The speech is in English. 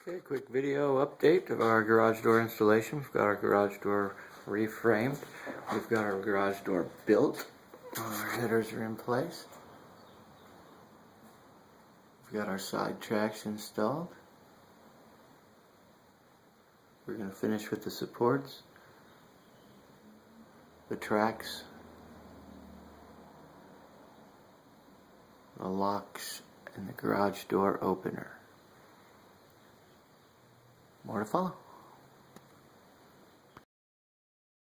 Okay, quick video update of our garage door installation. We've got our garage door reframed. We've got our garage door built. Our headers are in place. We've got our side tracks installed. We're going to finish with the supports, the tracks, the locks, and the garage door opener. More to follow.